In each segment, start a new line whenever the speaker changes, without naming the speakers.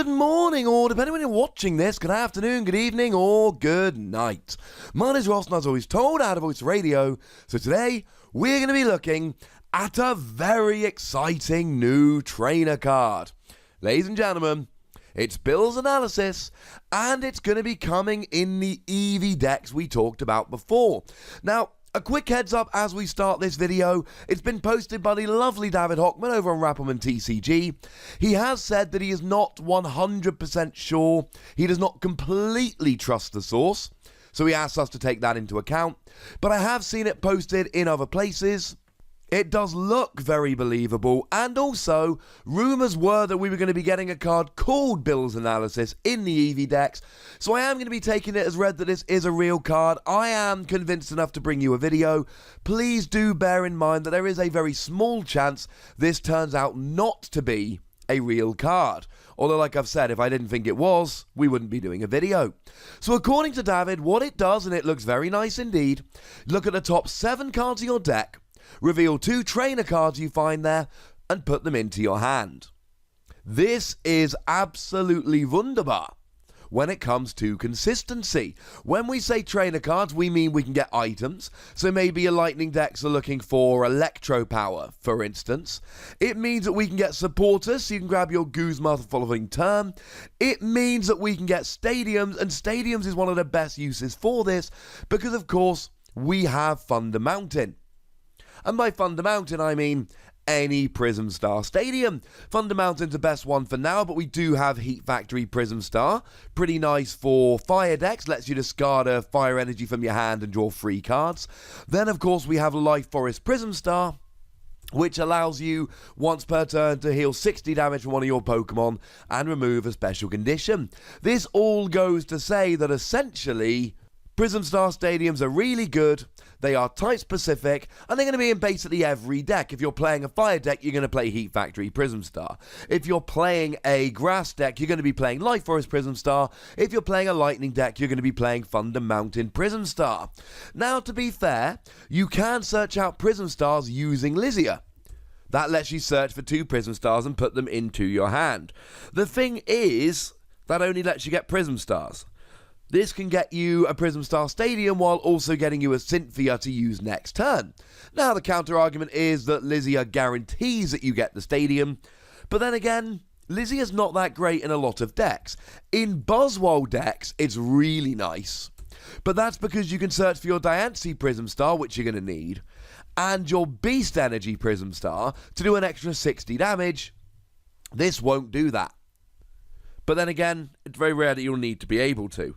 Good morning, or depending when you're watching this, good afternoon, good evening, or good night. My name is Ross, and as always told, out of Voice Radio. So today, we're going to be looking at a very exciting new trainer card. Ladies and gentlemen, it's Bill's Analysis, and it's going to be coming in the EV decks we talked about before. Now, a quick heads up as we start this video, it's been posted by the lovely David Hochmann over on Rappelmann TCG. He has said that he is not 100% sure, he does not completely trust the source, so he asks us to take that into account. But I have seen it posted in other places. It does look very believable, and also, rumours were that we were going to be getting a card called Bill's Analysis in the EV decks, so I am going to be taking it as read that this is a real card. I am convinced enough to bring you a video. Please do bear in mind that there is a very small chance this turns out not to be a real card. Although, like I've said, if I didn't think it was, we wouldn't be doing a video. So according to David, what it does, and it looks very nice indeed, look at the top 7 cards of your deck, reveal 2 trainer cards you find there, and put them into your hand. This is absolutely wunderbar when it comes to consistency. When we say trainer cards, we mean we can get items. So maybe your lightning decks are looking for electro power, for instance. It means that we can get supporters, so you can grab your Guzma the following turn. It means that we can get stadiums, and stadiums is one of the best uses for this, because of course, we have Thunder Mountain. And by Thunder Mountain, I mean any Prism Star Stadium. Thunder Mountain's the best one for now, but we do have Heat Factory Prism Star. Pretty nice for fire decks, lets you discard a fire energy from your hand and draw 3 cards. Then, of course, we have Life Forest Prism Star, which allows you once per turn to heal 60 damage from one of your Pokemon and remove a special condition. This all goes to say that essentially, Prism Star Stadiums are really good, they are type specific, and they're going to be in basically every deck. If you're playing a fire deck, you're going to play Heat Factory Prism Star. If you're playing a grass deck, you're going to be playing Life Forest Prism Star. If you're playing a lightning deck, you're going to be playing Thunder Mountain Prism Star. Now, to be fair, you can search out Prism Stars using Lizia. That lets you search for 2 Prism Stars and put them into your hand. The thing is, that only lets you get Prism Stars. This can get you a Prism Star Stadium while also getting you a Cynthia to use next turn. Now, the counter-argument is that Lizia guarantees that you get the Stadium, but then again, Lizia's not that great in a lot of decks. In Buzzwole decks, it's really nice, but that's because you can search for your Diancie Prism Star, which you're going to need, and your Beast Energy Prism Star to do an extra 60 damage. This won't do that. But then again, it's very rare that you'll need to be able to.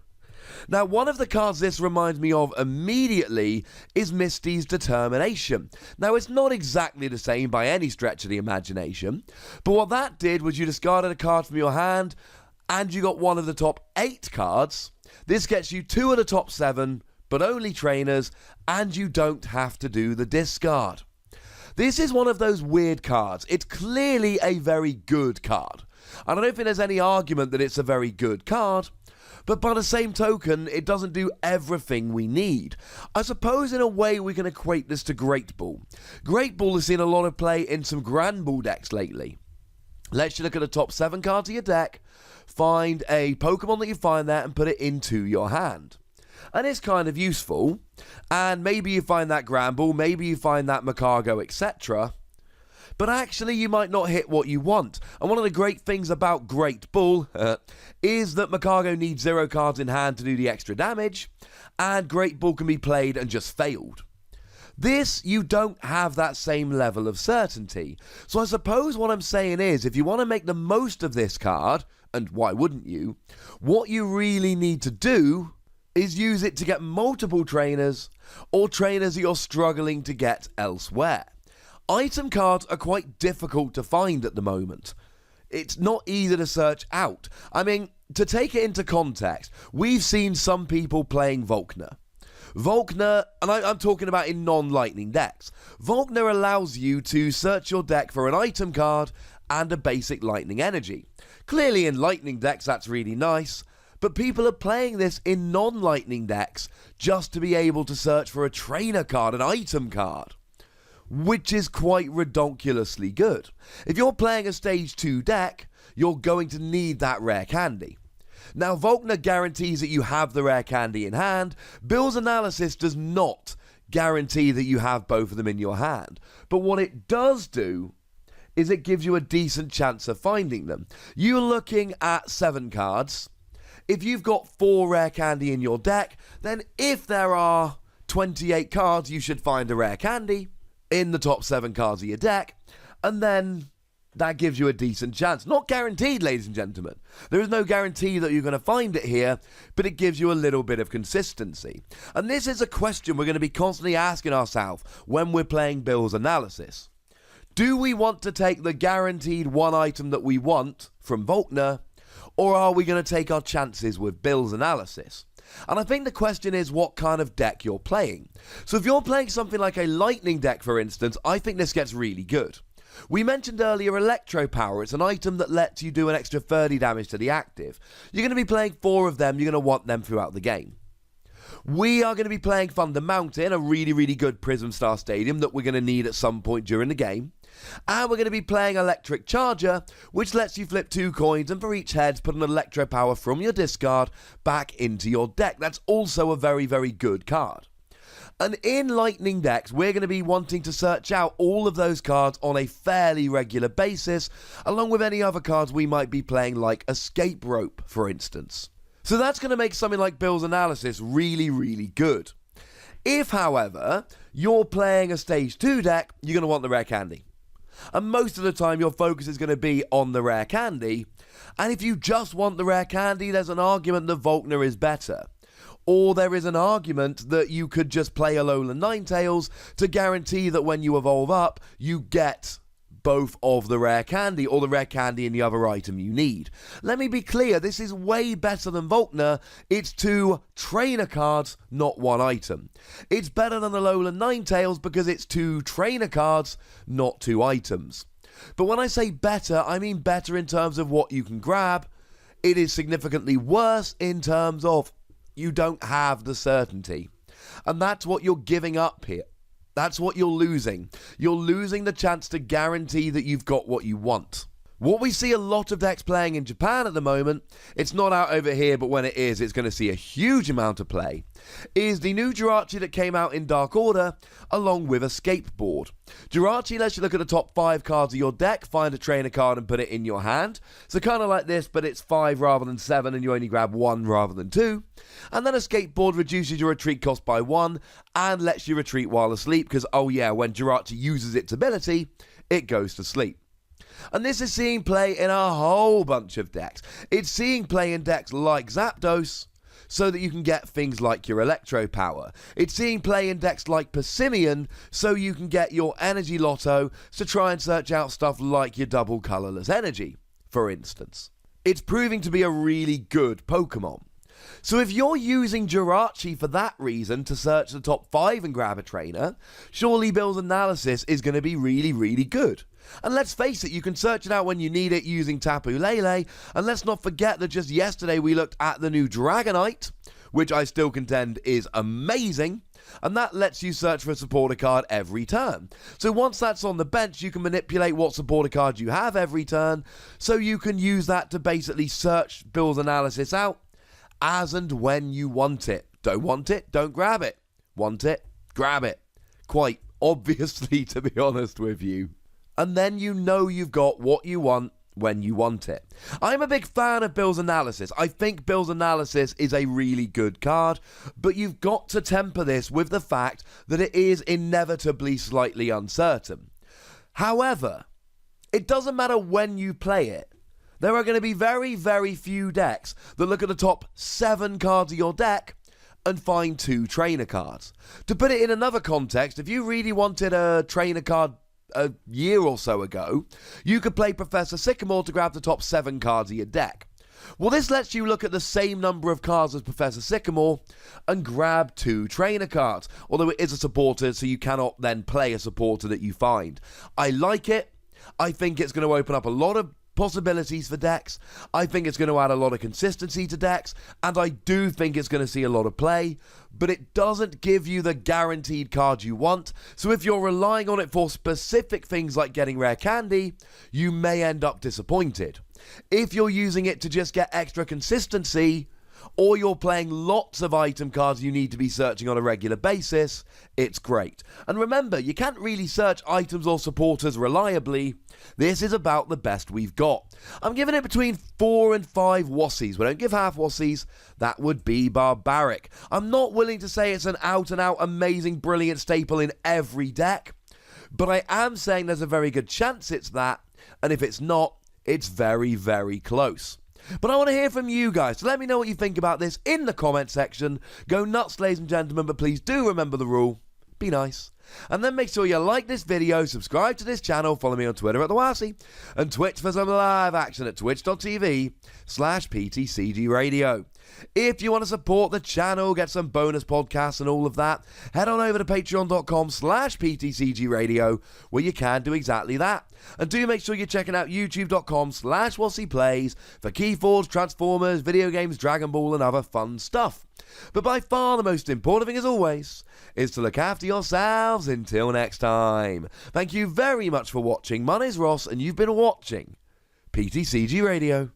Now, one of the cards this reminds me of immediately is Misty's Determination. Now, it's not exactly the same by any stretch of the imagination, but what that did was you discarded a card from your hand, and you got one of the top 8 cards. This gets you 2 of the top 7, but only trainers, and you don't have to do the discard. This is one of those weird cards. It's clearly a very good card, and I don't think there's any argument that it's a very good card. But by the same token, it doesn't do everything we need. I suppose in a way we can equate this to Great Ball. Great Ball has seen a lot of play in some Grand Ball decks lately. Let's you look at the top 7 cards of your deck, find a Pokemon that you find there and put it into your hand. And it's kind of useful, and maybe you find that Grand Ball, maybe you find that Macargo, etc., but actually you might not hit what you want. And one of the great things about Great Ball is that Macargo needs 0 cards in hand to do the extra damage, and Great Ball can be played and just failed. This, you don't have that same level of certainty. So I suppose what I'm saying is, if you want to make the most of this card, and why wouldn't you, what you really need to do is use it to get multiple trainers, or trainers that you're struggling to get elsewhere. Item cards are quite difficult to find at the moment. It's not easy to search out. I mean, to take it into context, we've seen some people playing Volkner. Volkner, and I'm talking about in non-lightning decks, Volkner allows you to search your deck for an item card and a basic lightning energy. Clearly in lightning decks that's really nice, but people are playing this in non-lightning decks just to be able to search for a trainer card, an item card, which is quite redonkulously good. If you're playing a stage 2 deck, you're going to need that rare candy. Now, Volkner guarantees that you have the rare candy in hand. Bill's analysis does not guarantee that you have both of them in your hand. But what it does do is it gives you a decent chance of finding them. You're looking at 7 cards. If you've got 4 rare candy in your deck, then if there are 28 cards, you should find a rare candy in the top 7 cards of your deck, and then that gives you a decent chance. Not guaranteed, ladies and gentlemen. There is no guarantee that you're going to find it here, but it gives you a little bit of consistency. And this is a question we're going to be constantly asking ourselves when we're playing Bill's analysis. Do we want to take the guaranteed one item that we want from Volkner, or are we going to take our chances with Bill's analysis? And I think the question is what kind of deck you're playing. So if you're playing something like a lightning deck, for instance, I think this gets really good. We mentioned earlier Electro Power. It's an item that lets you do an extra 30 damage to the active. You're going to be playing 4 of them. You're going to want them throughout the game. We are going to be playing Thunder Mountain, a really, really good Prism Star Stadium that we're going to need at some point during the game. And we're going to be playing Electric Charger, which lets you flip 2 coins and for each head put an Electro Power from your discard back into your deck. That's also a very, very good card. And in Lightning decks, we're going to be wanting to search out all of those cards on a fairly regular basis, along with any other cards we might be playing like Escape Rope, for instance. So that's going to make something like Bill's analysis really, really good. If, however, you're playing a Stage 2 deck, you're going to want the rare candy. And most of the time, your focus is going to be on the rare candy. And if you just want the rare candy, there's an argument that Volkner is better. Or there is an argument that you could just play Alolan Ninetales to guarantee that when you evolve up, you get both of the rare candy, or the rare candy in the other item you need. Let me be clear, this is way better than Volkner. It's 2 trainer cards, not 1 item. It's better than Alolan Ninetales because it's 2 trainer cards, not 2 items. But when I say better, I mean better in terms of what you can grab. It is significantly worse in terms of you don't have the certainty. And that's what you're giving up here. That's what you're losing. You're losing the chance to guarantee that you've got what you want. What we see a lot of decks playing in Japan at the moment, it's not out over here, but when it is, it's going to see a huge amount of play, is the new Jirachi that came out in Dark Order, along with Escape Board. Jirachi lets you look at the top 5 cards of your deck, find a trainer card and put it in your hand. So kind of like this, but it's 5 rather than 7, and you only grab 1 rather than 2. And then Escape Board reduces your retreat cost by 1, and lets you retreat while asleep, because, oh yeah, when Jirachi uses its ability, it goes to sleep. And this is seeing play in a whole bunch of decks. It's seeing play in decks like Zapdos, so that you can get things like your Electro Power. It's seeing play in decks like Persimmon, so you can get your Energy Lotto to try and search out stuff like your Double Colorless Energy, for instance. It's proving to be a really good Pokemon. So if you're using Jirachi for that reason to search the top 5 and grab a trainer, surely Bill's analysis is going to be really, really good. And let's face it, you can search it out when you need it using Tapu Lele, and let's not forget that just yesterday we looked at the new Dragonite, which I still contend is amazing, and that lets you search for a supporter card every turn. So once that's on the bench, you can manipulate what supporter cards you have every turn, so you can use that to basically search Bill's analysis out as and when you want it. Don't want it? Don't grab it. Want it? Grab it. Quite obviously, to be honest with you. And then you know you've got what you want when you want it. I'm a big fan of Bill's analysis. I think Bill's analysis is a really good card, but you've got to temper this with the fact that it is inevitably slightly uncertain. However, it doesn't matter when you play it. There are going to be very, very few decks that look at the top 7 cards of your deck and find 2 trainer cards. To put it in another context, if you really wanted a trainer card a year or so ago, you could play Professor Sycamore to grab the top 7 cards of your deck. Well, this lets you look at the same number of cards as Professor Sycamore and grab 2 trainer cards, although it is a supporter, so you cannot then play a supporter that you find. I like it. I think it's going to open up a lot of possibilities for decks. I think it's going to add a lot of consistency to decks, and I do think it's going to see a lot of play, but it doesn't give you the guaranteed card you want. So if you're relying on it for specific things like getting rare candy, you may end up disappointed. If you're using it to just get extra consistency, or you're playing lots of item cards you need to be searching on a regular basis, it's great. And remember, you can't really search items or supporters reliably. This is about the best we've got. I'm giving it between 4 and 5 Wassies. We don't give half Wassies. That would be barbaric. I'm not willing to say it's an out-and-out amazing, brilliant staple in every deck, but I am saying there's a very good chance it's that, and if it's not, it's very, very close. But I want to hear from you guys, so let me know what you think about this in the comment section. Go nuts, ladies and gentlemen, but please do remember the rule. Be nice. And then make sure you like this video, subscribe to this channel, follow me on Twitter at TheWassie, and Twitch for some live action at twitch.tv/PTCGRadio. If you want to support the channel, get some bonus podcasts and all of that, head on over to patreon.com/PTCGRadio, where you can do exactly that. And do make sure you're checking out youtube.com/WassiePlays for Keyforge, Transformers, video games, Dragon Ball, and other fun stuff. But by far the most important thing, as always, is to look after yourselves until next time. Thank you very much for watching. My name's Ross, and you've been watching PTCG Radio.